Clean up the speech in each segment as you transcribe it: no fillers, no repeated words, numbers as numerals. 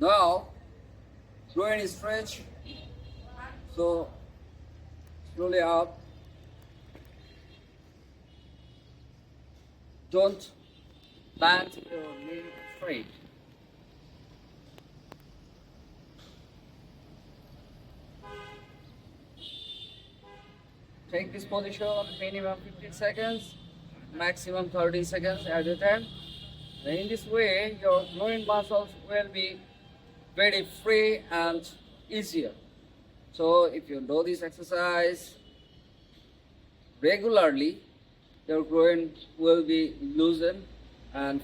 Now, groin is stretched, so slowly up. Don't bend your knee straight. Take this position minimum 15 seconds, maximum 30 seconds at a time. In this way, your groin muscles will be very free and easier. So if you do this exercise regularly, your groin will be loosened and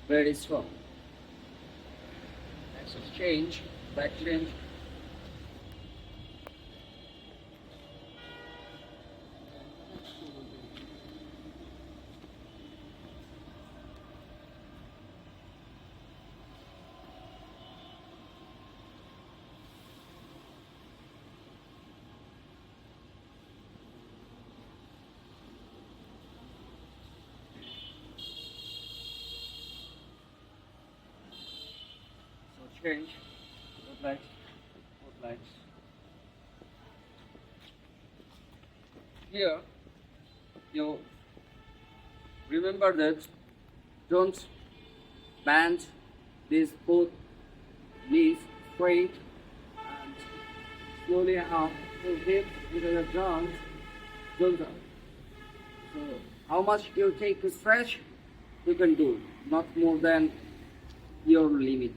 very strong. Next is change, back change. Change, both legs. Here, you remember that don't bend these both knees straight and slowly up to hips into the joints. So, how much you take to stretch, you can do, not more than your limit.